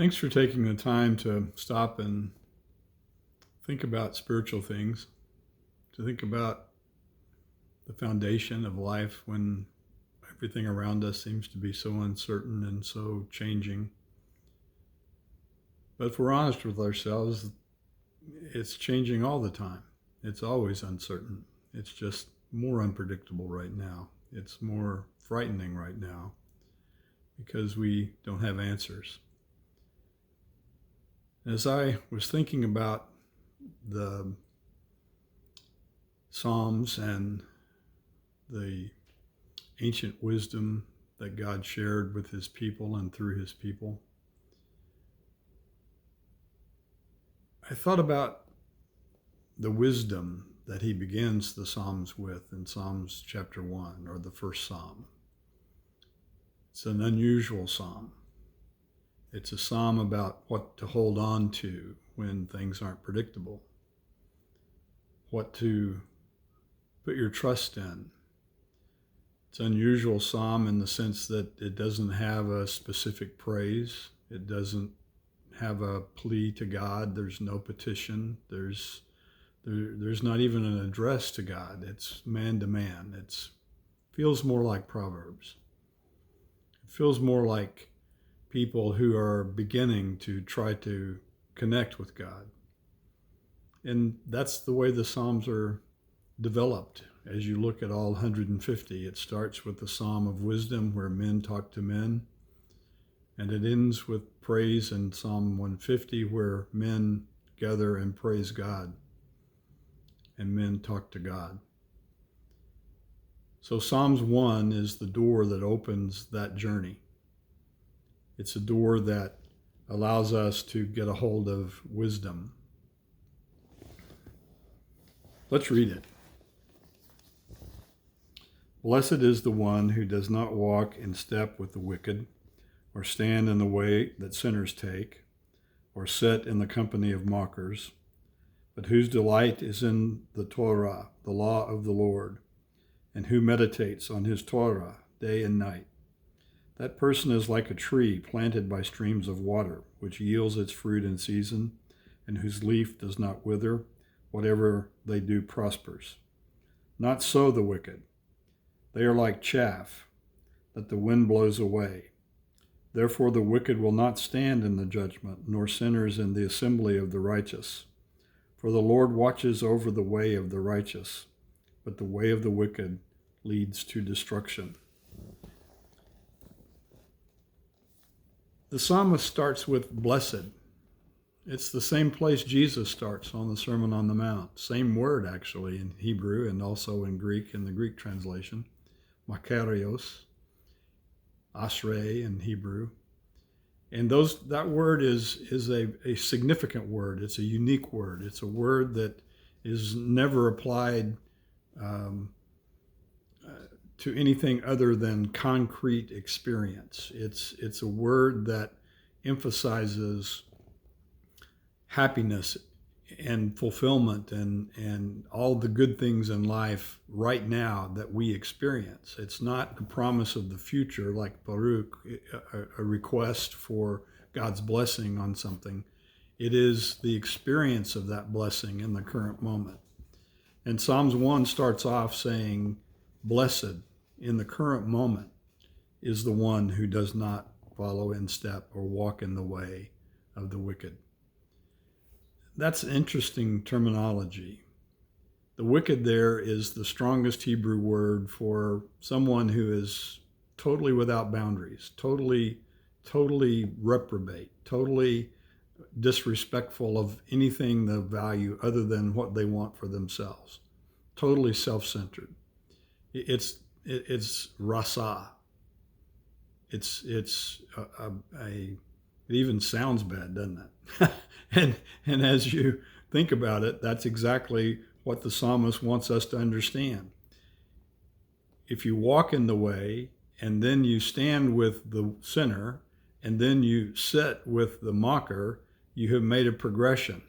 Thanks for taking the time to stop and think about spiritual things, to think about the foundation of life when everything around us seems to be so uncertain and so changing. But if we're honest with ourselves, it's changing all the time. It's always uncertain. It's just more unpredictable right now. It's more frightening right now because we don't have answers. As I was thinking about the Psalms and the ancient wisdom that God shared with his people and through his people, I thought about the wisdom that he begins the Psalms with in Psalms chapter 1, or the first Psalm. It's an unusual psalm. It's a psalm about what to hold on to when things aren't predictable, what to put your trust in. It's an unusual psalm in the sense that it doesn't have a specific praise. It doesn't have a plea to God. There's no petition. There's not even an address to God. It's man to man. It feels more like Proverbs. It feels more like people who are beginning to try to connect with God. And that's the way the Psalms are developed. As you look at all 150, it starts with the Psalm of Wisdom where men talk to men, and it ends with praise in Psalm 150 where men gather and praise God and men talk to God. So Psalms 1 is the door that opens that journey. It's a door that allows us to get a hold of wisdom. Let's read it. Blessed is the one who does not walk in step with the wicked, or stand in the way that sinners take, or sit in the company of mockers, but whose delight is in the Torah, the law of the Lord, and who meditates on his Torah day and night. That person is like a tree planted by streams of water, which yields its fruit in season, and whose leaf does not wither. Whatever they do prospers. Not so the wicked. They are like chaff that the wind blows away. Therefore the wicked will not stand in the judgment, nor sinners in the assembly of the righteous. For the Lord watches over the way of the righteous, but the way of the wicked leads to destruction. The psalmist starts with blessed. It's the same place Jesus starts on the Sermon on the Mount. Same word, actually, in Hebrew and also in Greek, in the Greek translation. Makarios, Ashrei in Hebrew. And that word is a significant word. It's a unique word. It's a word that is never applied to anything other than concrete experience. It's a word that emphasizes happiness and fulfillment and all the good things in life right now that we experience. It's not a promise of the future like Baruch, a request for God's blessing on something. It is the experience of that blessing in the current moment. And Psalms 1 starts off saying, blessed in the current moment is the one who does not follow in step or walk in the way of the wicked. That's interesting terminology. The wicked there is the strongest Hebrew word for someone who is totally without boundaries, totally reprobate, totally disrespectful of anything of value other than what they want for themselves, totally self-centered. It's rasa. It even sounds bad, doesn't it? and as you think about it, that's exactly what the psalmist wants us to understand. If you walk in the way, and then you stand with the sinner, and then you sit with the mocker, you have made a progression.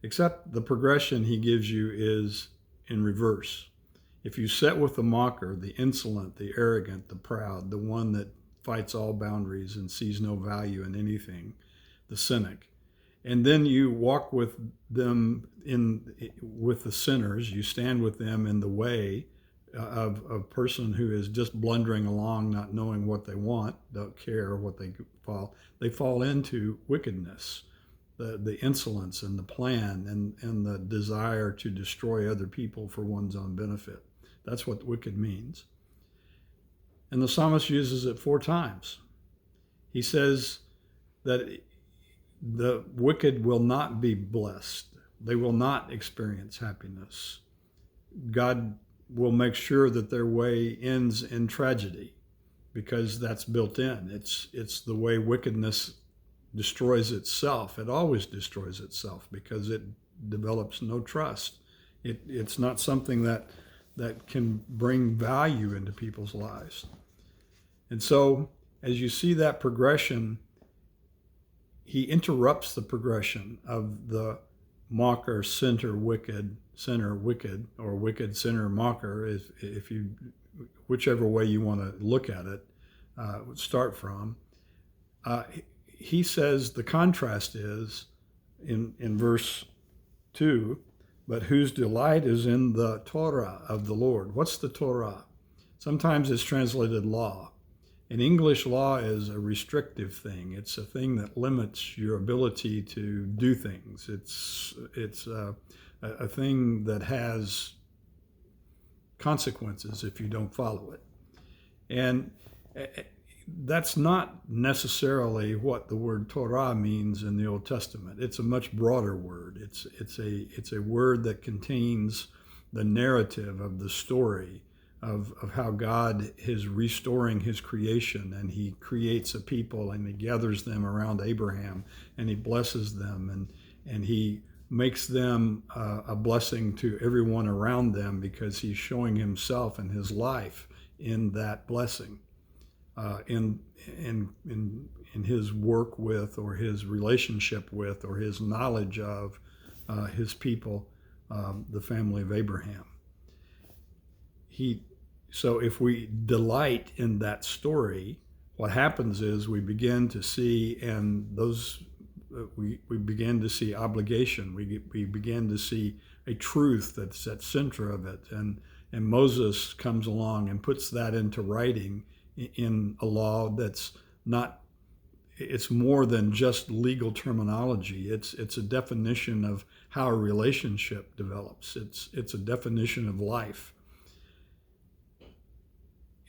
Except the progression he gives you is in reverse. If you sit with the mocker, the insolent, the arrogant, the proud, the one that fights all boundaries and sees no value in anything, the cynic. And then you walk with them with the sinners. You stand with them in the way of a person who is just blundering along, not knowing what they want, don't care what they fall. They fall into wickedness, the insolence and the plan and the desire to destroy other people for one's own benefit. That's what wicked means. And the psalmist uses it 4 times. He says that the wicked will not be blessed. They will not experience happiness. God will make sure that their way ends in tragedy because that's built in. It's the way wickedness destroys itself. It always destroys itself because it develops no trust. It's not something that can bring value into people's lives. And so as you see that progression, he interrupts the progression of the mocker, sinner, wicked, or wicked, sinner, mocker, if you, whichever way you want to look at it, start from. He says the contrast is in verse 2, but whose delight is in the Torah of the Lord. What's the Torah? Sometimes it's translated law. In English, law is a restrictive thing. It's a thing that limits your ability to do things. It's a thing that has consequences if you don't follow it. And that's not necessarily what the word Torah means in the Old Testament. It's a much broader word. It's a word that contains the narrative of the story of how God is restoring his creation, and he creates a people and he gathers them around Abraham and he blesses them and he makes them a blessing to everyone around them because he's showing himself and his life in that blessing, in his work with, or his relationship with, or his knowledge of his people, the family of Abraham. So if we delight in that story, what happens is we begin to see, we begin to see obligation. We begin to see a truth that's at center of it. And Moses comes along and puts that into writing in a law that's not, it's more than just legal terminology. It's a definition of how a relationship develops. It's a definition of life.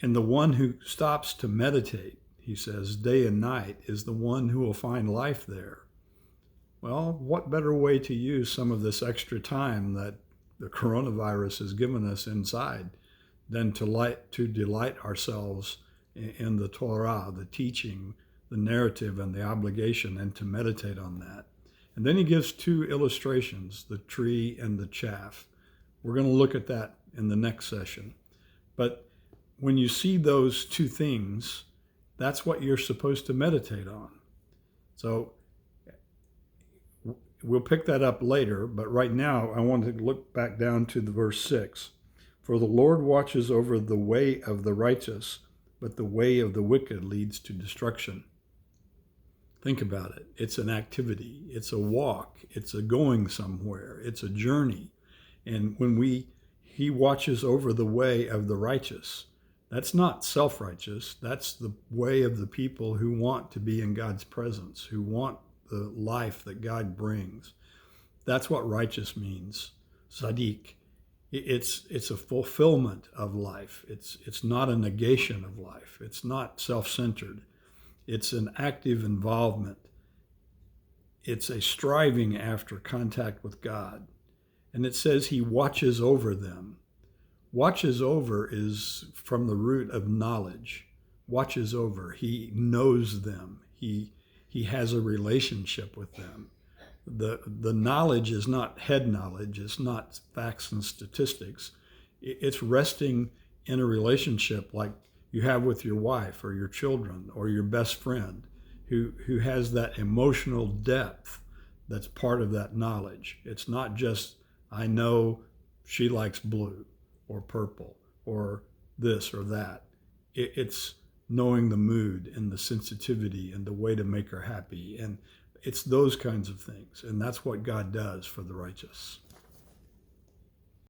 And the one who stops to meditate, he says, day and night, is the one who will find life there. Well, what better way to use some of this extra time that the coronavirus has given us inside than to delight ourselves in the Torah, the teaching, the narrative, and the obligation, and to meditate on that. And then he gives 2 illustrations, the tree and the chaff. We're going to look at that in the next session. But when you see those 2 things, that's what you're supposed to meditate on. So we'll pick that up later, but right now I want to look back down to the verse 6. For the Lord watches over the way of the righteous, but the way of the wicked leads to destruction. Think about it. It's an activity. It's a walk. It's a going somewhere. It's a journey. And when he watches over the way of the righteous, that's not self-righteous. That's the way of the people who want to be in God's presence, who want the life that God brings. That's what righteous means. Sadiq. It's a fulfillment of life. It's not a negation of life. It's not self-centered. It's an active involvement. It's a striving after contact with God. And it says he watches over them. Watches over is from the root of knowledge. Watches over. He knows them. He has a relationship with them. The knowledge is not head knowledge. It's not facts and statistics. It's resting in a relationship like you have with your wife or your children or your best friend who has that emotional depth that's part of that knowledge. It's not just, I know she likes blue or purple or this or that. It's knowing the mood and the sensitivity and the way to make her happy. And It's those kinds of things. And that's what God does for the righteous.